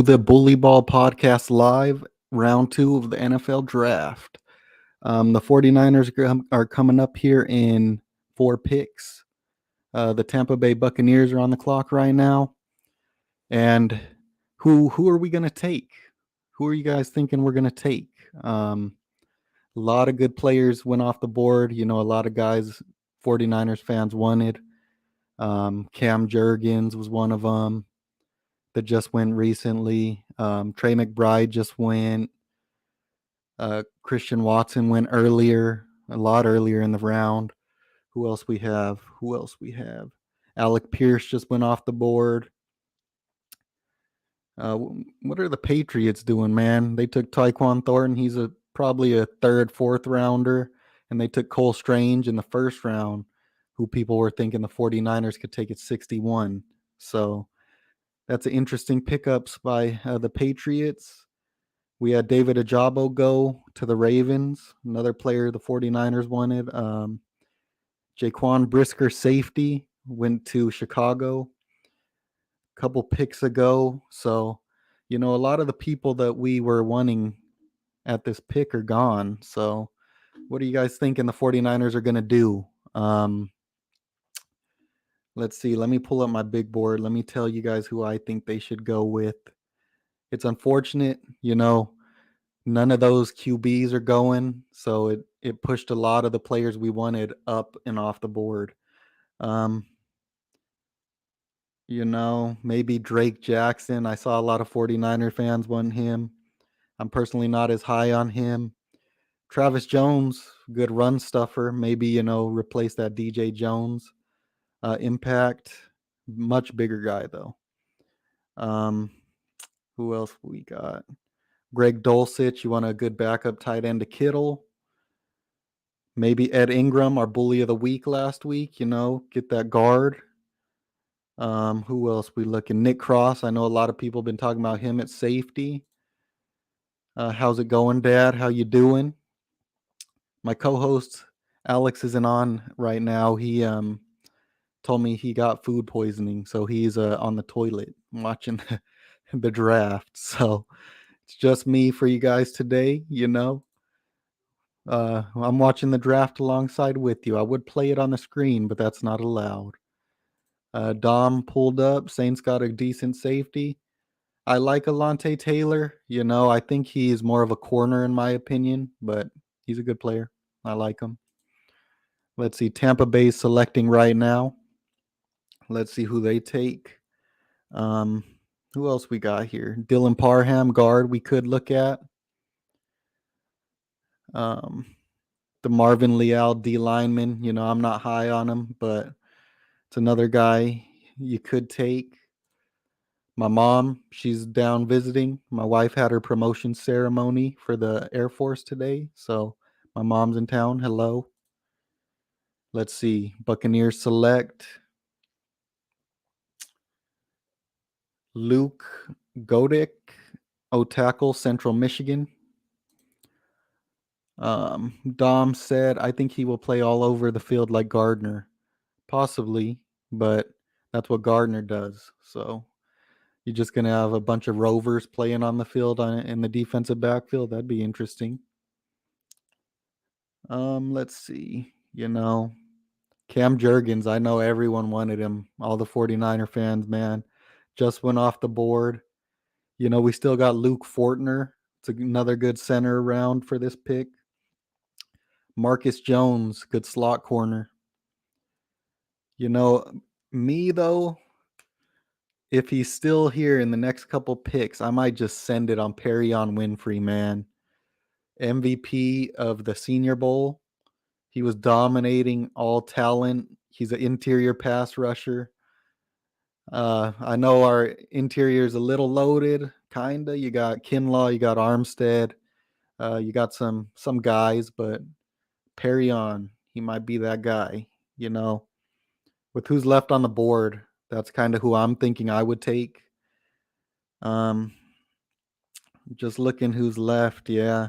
the Bully Ball Podcast Live, round two of the NFL Draft. The 49ers are coming up here in four picks. The Tampa Bay Buccaneers are on the clock right now. And who are we going to take? Who are you guys thinking we're going to take? A lot of good players went off the board. You know, a lot of guys 49ers fans wanted. Cam Jurgens was one of them that just went recently. Trey McBride just went. Christian Watson went earlier, a lot earlier in the round. Who else we have? Alec Pierce just went off the board. What are the Patriots doing, man? They took Tyquan Thornton. He's probably a third, fourth rounder. And they took Cole Strange in the first round, who people were thinking the 49ers could take at 61. So that's an interesting pickups by the Patriots. We had David Ajabo go to the Ravens, another player the 49ers wanted. Jaquan Brisker, safety, went to Chicago a couple picks ago. So, you know, a lot of the people that we were wanting at this pick are gone. So, what are you guys thinking the 49ers are going to do? Let's see. Let me pull up my big board. Let me tell you guys who I think they should go with. It's unfortunate, you know, none of those QBs are going, so it pushed a lot of the players we wanted up and off the board. Um, you know, maybe Drake Jackson. I saw a lot of 49er fans want him. I'm personally not as high on him. Travis Jones, good run stuffer. Maybe, you know, replace that DJ Jones impact. Much bigger guy, though. Um, who else we got? Greg Dulcich. You want a good backup tight end to Kittle. Maybe Ed Ingram, our bully of the week last week, you know, get that guard. Who else we looking? Nick Cross. I know a lot of people have been talking about him at safety. How's it going, Dad? How you doing? My co-host Alex isn't on right now. He told me he got food poisoning, so he's on the toilet watching the draft. So it's just me for you guys today, you know. I'm watching the draft alongside with you. I would play it on the screen, but that's not allowed. Dom pulled up. Saints got a decent safety. I like Alante Taylor. You know, I think he's more of a corner in my opinion, but he's a good player. I like him. Let's see. Tampa Bay's selecting right now. Let's see who they take. Um, who else we got here? Dylan Parham, guard, we could look at. Um, the Marvin Leal D lineman. You know, I'm not high on him, but it's another guy you could take. My mom, she's down visiting. My wife had her promotion ceremony for the Air Force today. So my mom's in town. Hello. Let's see. Buccaneers select Luke Godick, O tackle, Central Michigan. Dom said, I think he will play all over the field like Gardner. Possibly, but that's what Gardner does. So you're just going to have a bunch of rovers playing on the field in the defensive backfield. That'd be interesting. Let's see. You know, Cam Jurgens, I know everyone wanted him. All the 49er fans, man, just went off the board. You know, we still got Luke Fortner. It's another good center around for this pick. Marcus Jones, good slot corner. You know, me though, if he's still here in the next couple picks, I might just send it on Perion Winfrey, man. MVP of the Senior Bowl. He was dominating all talent. He's an interior pass rusher. I know our interior is a little loaded, kinda. You got Kinlaw, you got Armstead, you got some guys, but Perion, he might be that guy. You know, with who's left on the board, that's kind of who I'm thinking I would take. Um, just looking who's left, yeah.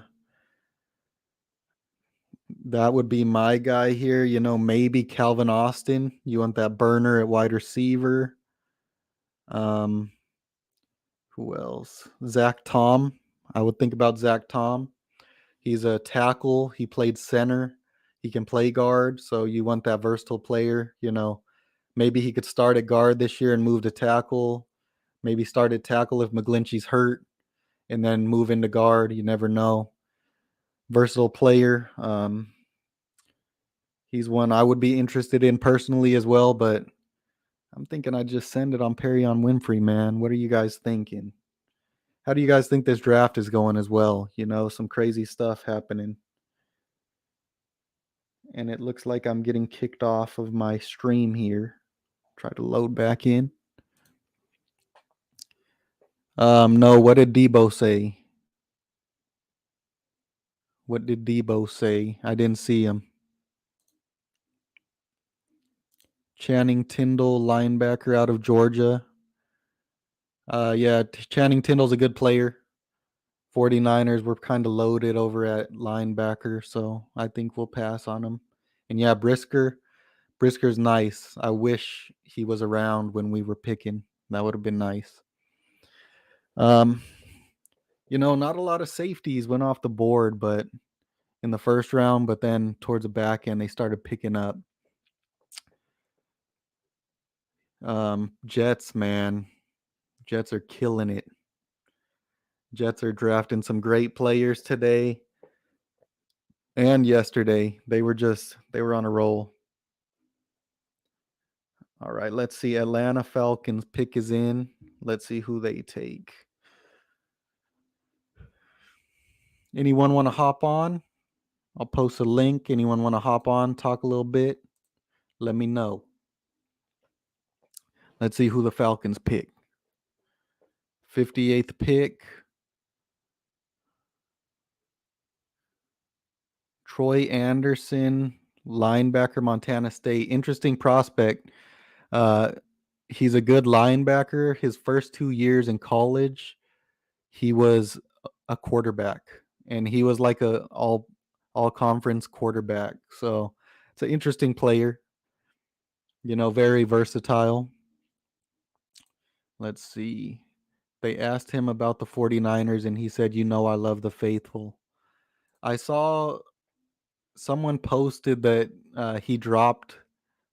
That would be my guy here. You know, maybe Calvin Austin. You want that burner at wide receiver. Um, Who else? Zach Tom. I would think about Zach Tom. He's a tackle. He played center. He can play guard. So you want that versatile player. Maybe he could start at guard this year and move to tackle. Maybe start at tackle if McGlinchey's hurt and then move into guard. You never know. Versatile player. He's one I would be interested in personally as well, but I'm thinking I'd just send it on Perrion Winfrey, man. What are you guys thinking? How do you guys think this draft is going as well? Some crazy stuff happening. And it looks like I'm getting kicked off of my stream here. Try to load back in. No, what did Debo say? What did Debo say? I didn't see him. Channing Tindall, linebacker out of Georgia. Yeah, Channing Tindall's a good player. 49ers were kind of loaded over at linebacker, so I think we'll pass on him. And yeah, Brisker's nice. I wish he was around when we were picking. That would have been nice. Not a lot of safeties went off the board, but in the first round, but then towards the back end, they started picking up. Jets, man. Jets are killing it. Jets are drafting some great players today and yesterday. They were on a roll. All right, let's see. Atlanta Falcons pick is in. Let's see who they take. Anyone want to hop on? I'll post a link. Anyone want to hop on, talk a little bit? Let me know. Let's see who the Falcons pick. 58th pick. Troy Anderson, linebacker, Montana State. Interesting prospect. He's a good linebacker. His first 2 years in college, he was a quarterback, and he was like a all conference quarterback. So it's an interesting player. Very versatile. Let's see. They asked him about the 49ers, and he said, I love the faithful. I saw someone posted that he dropped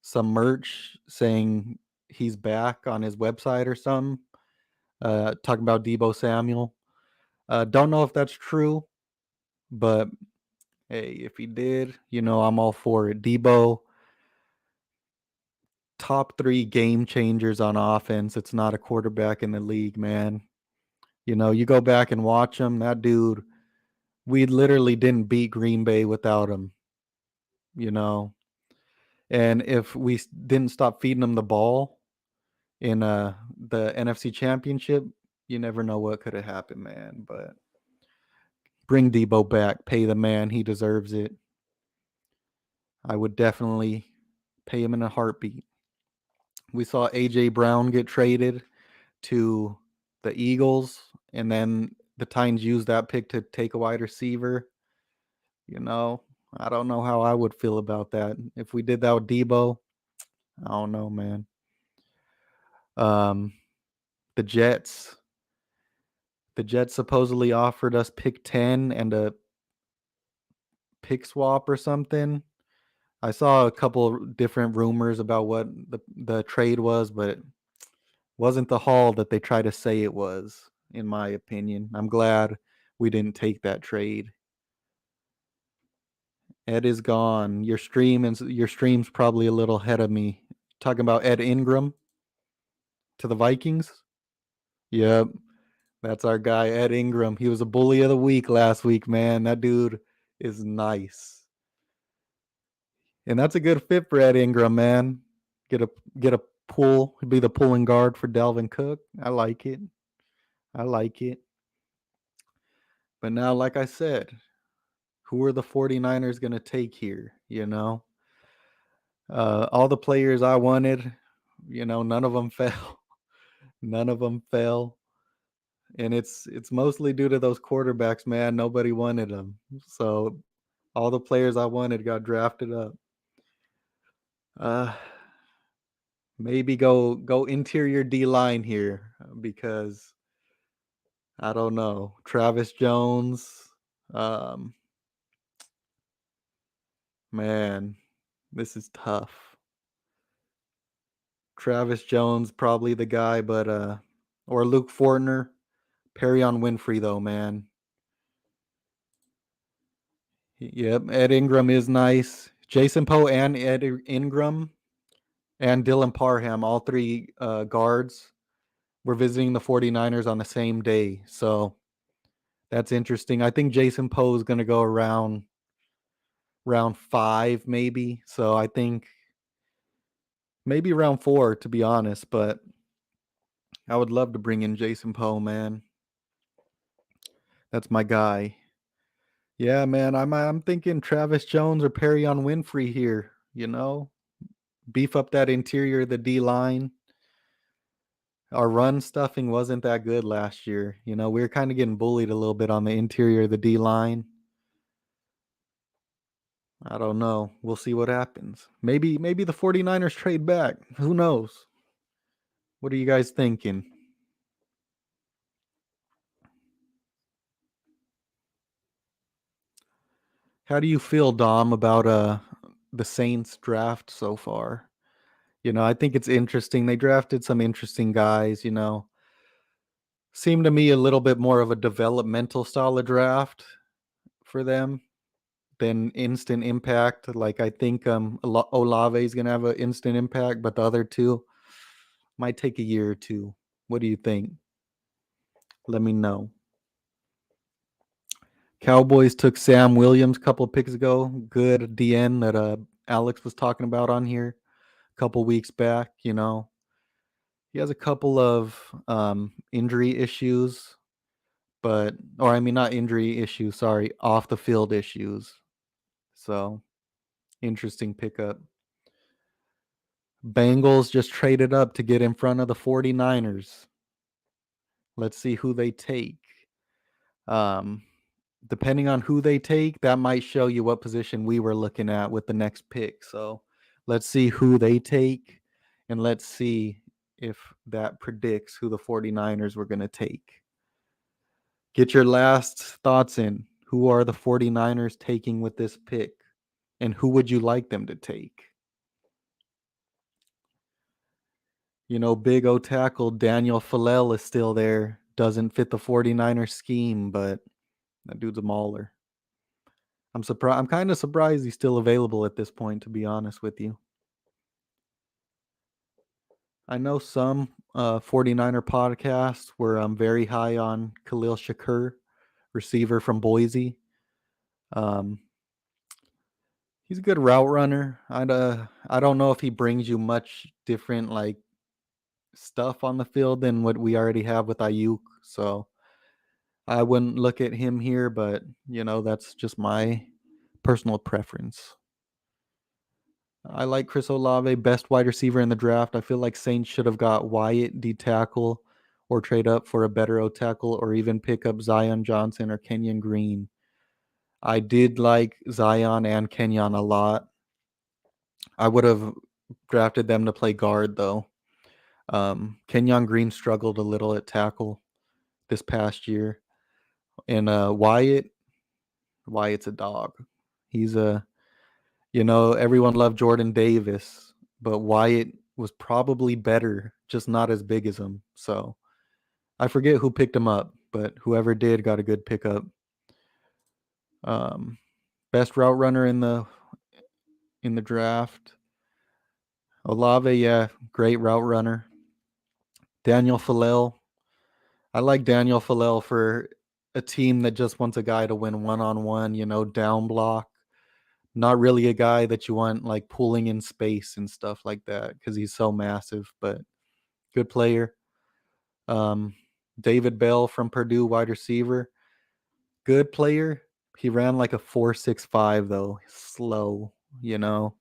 some merch saying he's back on his website or something, talking about Debo Samuel. Don't know if that's true, but hey, if he did, I'm all for it. Debo, top 3 game changers on offense. It's not a quarterback in the league, man. You go back and watch him. That dude, we literally didn't beat Green Bay without him. And if we didn't stop feeding him the ball in the NFC Championship, you never know what could have happened, man. But bring Debo back, pay the man, he deserves it. I would definitely pay him in a heartbeat. We saw AJ Brown get traded to the Eagles, and then the Titans used that pick to take a wide receiver. I don't know how I would feel about that. If we did that with Debo, I don't know, man. The Jets. The Jets supposedly offered us pick 10 and a pick swap or something. I saw a couple different rumors about what the trade was, but it wasn't the haul that they try to say it was, in my opinion. I'm glad we didn't take that trade. Ed is gone. Your stream's probably a little ahead of me. Talking about Ed Ingram to the Vikings? Yep. That's our guy, Ed Ingram. He was a bully of the week last week, man. That dude is nice. And that's a good fit for Ed Ingram, man. Get a pull. He'd be the pulling guard for Dalvin Cook. I like it. But now, like I said, who are the 49ers going to take here? All the players I wanted, none of them fell. None of them fell. And it's mostly due to those quarterbacks, man. Nobody wanted them. So all the players I wanted got drafted up. Maybe go interior D line here, because I don't know. Travis Jones. Um, man, this is tough. Travis Jones, probably the guy, but or Luke Fortner. Perry on Winfrey though, man. Yep, Ed Ingram is nice. Jason Poe and Ed Ingram and Dylan Parham, all three guards, were visiting the 49ers on the same day. So that's interesting. I think Jason Poe is going to go around round 5 maybe. So I think maybe round 4 to be honest, but I would love to bring in Jason Poe, man. That's my guy. Yeah, man, I'm thinking Travis Jones or Perry on Winfrey here, Beef up that interior of the D line. Our run stuffing wasn't that good last year. We were kind of getting bullied a little bit on the interior of the D line. I don't know. We'll see what happens. Maybe the 49ers trade back. Who knows? What are you guys thinking? How do you feel, Dom, about the Saints draft so far? I think it's interesting. They drafted some interesting guys, Seemed to me a little bit more of a developmental style of draft for them than instant impact. Like I think Olave is gonna have an instant impact, but the other two might take a year or two. What do you think? Let me know. Cowboys took Sam Williams a couple of picks ago. Good DN that Alex was talking about on here a couple weeks back. He has a couple of injury issues, or I mean, not injury issues. Sorry, off the field issues. So interesting pickup. Bengals just traded up to get in front of the 49ers. Let's see who they take. Um, Depending on who they take, that might show you what position we were looking at with the next pick. So let's see who they take, and let's see if that predicts who the 49ers were going to take. Get your last thoughts in. Who are the 49ers taking with this pick? And who would you like them to take? Big O tackle Daniel Fillell is still there. Doesn't fit the 49ers scheme, but that dude's a mauler. I'm surprised. I'm kind of surprised he's still available at this point, to be honest with you. I know some 49er podcasts were very high on Khalil Shakur, receiver from Boise. Um, he's a good route runner. I don't know if he brings you much different like stuff on the field than what we already have with Ayuk. So I wouldn't look at him here, but that's just my personal preference. I like Chris Olave, best wide receiver in the draft. I feel like Saints should have got Wyatt D tackle or trade up for a better O tackle or even pick up Zion Johnson or Kenyon Green. I did like Zion and Kenyon a lot. I would have drafted them to play guard though. Kenyon Green struggled a little at tackle this past year. And Wyatt's a dog. He's everyone loved Jordan Davis, but Wyatt was probably better, just not as big as him. So I forget who picked him up, but whoever did got a good pickup. Um, Best route runner in the draft. Olave, yeah, great route runner. Daniel Fillell. I like Daniel Fillell for a team that just wants a guy to win one-on-one, down block. Not really a guy that you want like pulling in space and stuff like that because he's so massive, but good player. Um, David Bell from Purdue, wide receiver, good player. He ran like a 4.65 though, slow. You know,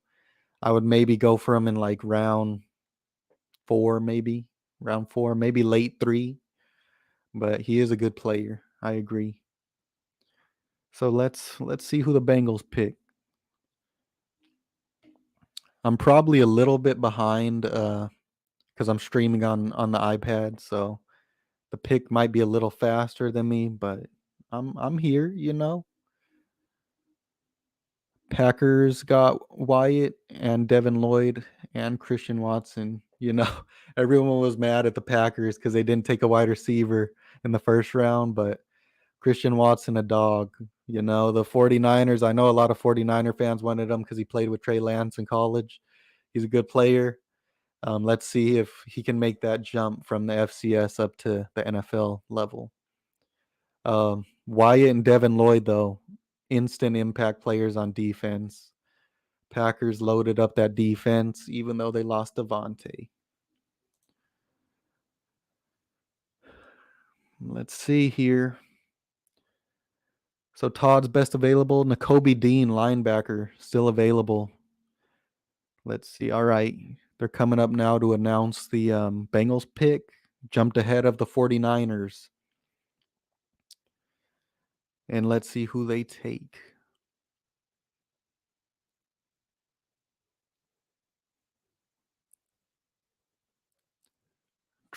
I would maybe go for him in like round four, maybe late 3. But he is a good player. I agree. So let's see who the Bengals pick. I'm probably a little bit behind because I'm streaming on the iPad. So The pick might be a little faster than me, but I'm here. Packers got Wyatt and Devin Lloyd and Christian Watson. Everyone was mad at the Packers because they didn't take a wide receiver in the first round, but Christian Watson, a dog. The 49ers, I know a lot of 49er fans wanted him because he played with Trey Lance in college. He's a good player. Let's see if he can make that jump from the FCS up to the NFL level. Wyatt and Devin Lloyd, though, instant impact players on defense. Packers loaded up that defense, even though they lost Devontae. Let's see here. So Todd's best available. Nakobe Dean, linebacker, still available. Let's see. All right. They're coming up now to announce the Bengals pick. Jumped ahead of the 49ers. And let's see who they take.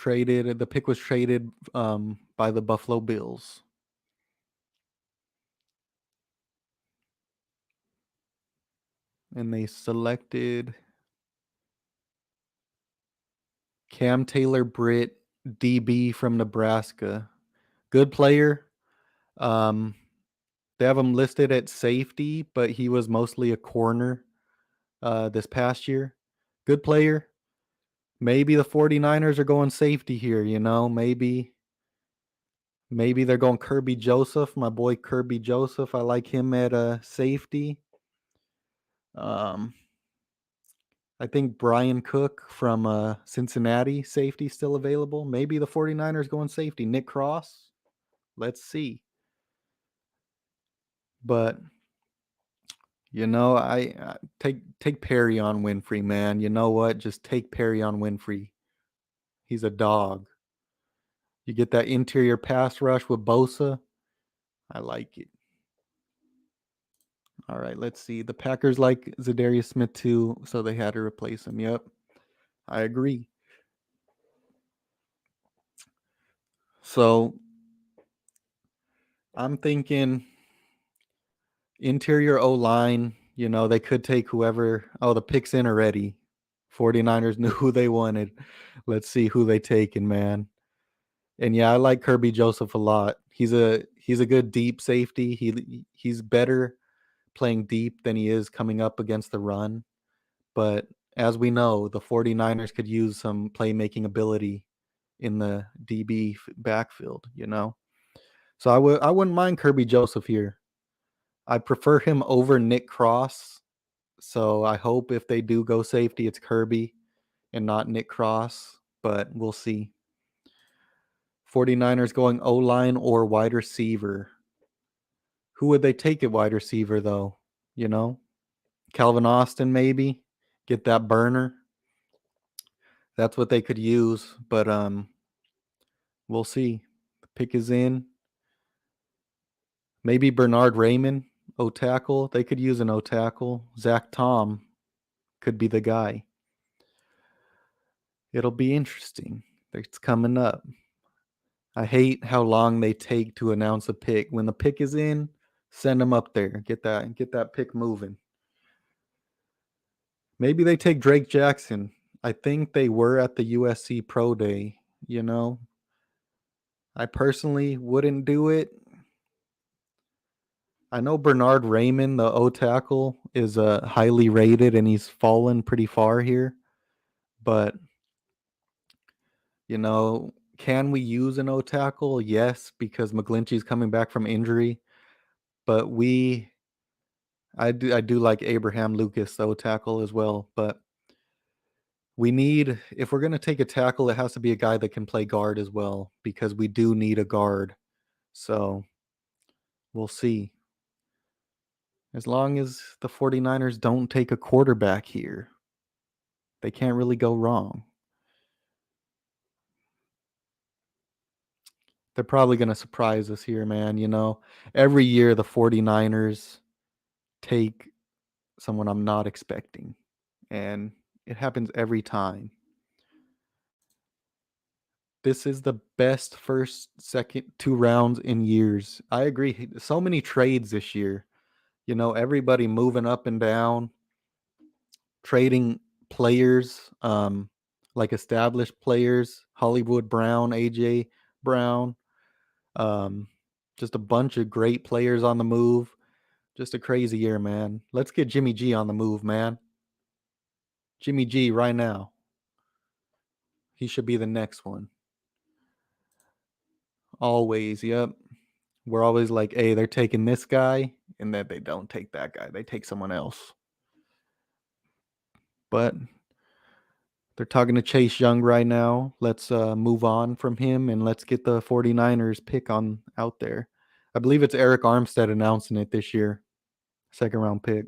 The pick was traded by the Buffalo Bills. And they selected Cam Taylor-Britt, DB from Nebraska. Good player. They have him listed at safety, but he was mostly a corner this past year. Good player. Maybe the 49ers are going safety here, Maybe they're going Kirby Joseph, my boy Kirby Joseph. I like him at safety. I think Brian Cook from Cincinnati, safety, still available. Maybe the 49ers going safety. Nick Cross. Let's see. But I take Perry on Winfrey, man. You know what? Just take Perry on Winfrey. He's a dog. You get that interior pass rush with Bosa. I like it. All right, let's see. The Packers like Zadarius Smith too, so they had to replace him. Yep, I agree. So I'm thinking interior O line. They could take whoever. Oh, the pick's in already. 49ers knew who they wanted. Let's see who they taking, man. And yeah, I like Kirby Joseph a lot. He's a good deep safety. He's better playing deep than he is coming up against the run. But as we know, the 49ers could use some playmaking ability in the DB backfield. So I wouldn't mind Kirby Joseph here. I prefer him over Nick Cross. So I hope if they do go safety, it's Kirby and not Nick Cross, but we'll see. 49ers going O-line or wide receiver. Who would they take at wide receiver, though? Calvin Austin, maybe? Get that burner. That's what they could use, but we'll see. The pick is in. Maybe Bernard Raymond, O-tackle. They could use an O-tackle. Zach Tom could be the guy. It'll be interesting. It's coming up. I hate how long they take to announce a pick. When the pick is in, send them up there. Get that pick moving. Maybe they take Drake Jackson. I think they were at the USC Pro Day. I personally wouldn't do it. I know Bernard Raymond, the O tackle, is highly rated and he's fallen pretty far here. But, can we use an O tackle? Yes, because McGlinchey's coming back from injury. But I do like Abraham Lucas, the O tackle as well. But if we're going to take a tackle, it has to be a guy that can play guard as well, because we do need a guard. So we'll see. As long as the 49ers don't take a quarterback here, they can't really go wrong. They're probably going to surprise us here, man. Every year the 49ers take someone I'm not expecting, and it happens every time. This is the best first, second, 2 rounds in years. I agree. So many trades this year. Everybody moving up and down, trading players, like established players, Hollywood Brown, AJ Brown, um, just a bunch of great players on the move. Just a crazy year, man. Let's get Jimmy G on the move, man. Jimmy G right now. He should be the next one. Always, yep. We're always like, hey, they're taking this guy, and then they don't take that guy. They take someone else. But they're talking to Chase Young right now. Let's move on from him and let's get the 49ers pick on out there. I believe it's Eric Armstead announcing it this year. Second round pick.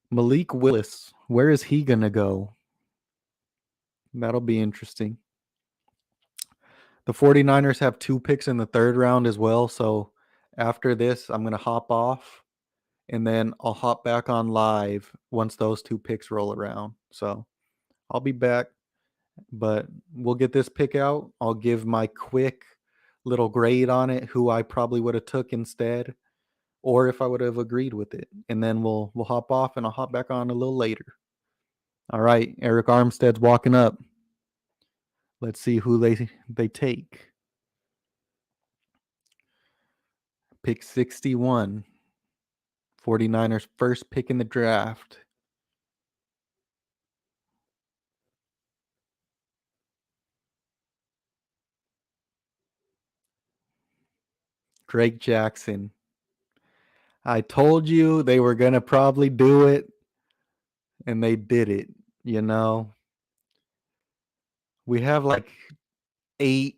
Malik Willis, where is he going to go? That'll be interesting. The 49ers have 2 picks in the third round as well. So after this, I'm going to hop off and then I'll hop back on live once those 2 picks roll around. So I'll be back, but we'll get this pick out. I'll give my quick little grade on it, who I probably would have took instead, or if I would have agreed with it. And then we'll hop off and I'll hop back on a little later. All right, Eric Armstead's walking up. Let's see who they take. Pick 61. 49ers first pick in the draft. Drake Jackson. I told you they were going to probably do it, and they did it, you know. We have like eight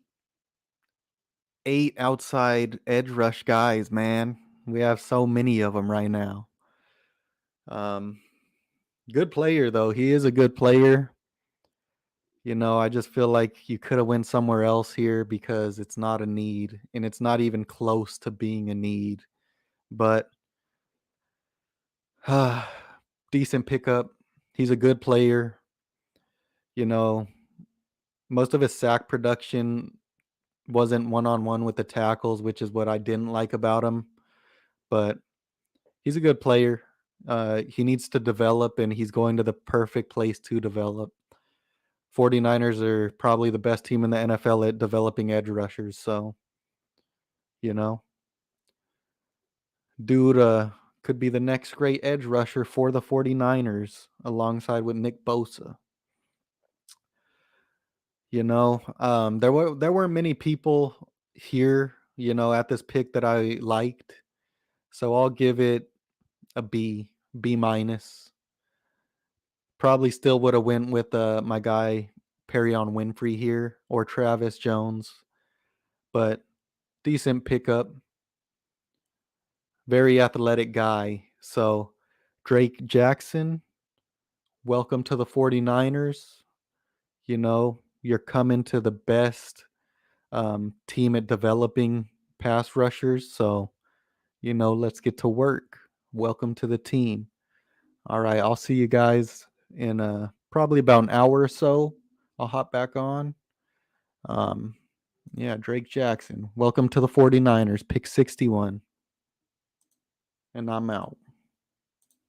outside edge rush guys, man. We have so many of them right now. Good player though. He is a good player. I just feel like you could have went somewhere else here because it's not a need and it's not even close to being a need. But decent pickup. He's a good player. Most of his sack production wasn't one-on-one with the tackles, which is what I didn't like about him. But he's a good player. He needs to develop, and he's going to the perfect place to develop. 49ers are probably the best team in the NFL at developing edge rushers. So, dude could be the next great edge rusher for the 49ers alongside with Nick Bosa. There weren't many people here, at this pick that I liked. So I'll give it a B minus. Probably still would have went with my guy Perion Winfrey here or Travis Jones, but decent pickup. Very athletic guy. So Drake Jackson, welcome to the 49ers. You're coming to the best team at developing pass rushers. So, let's get to work. Welcome to the team. All right, I'll see you guys in probably about an hour or so. I'll hop back on. Yeah, Drake Jackson. Welcome to the 49ers, pick 61. And I'm out.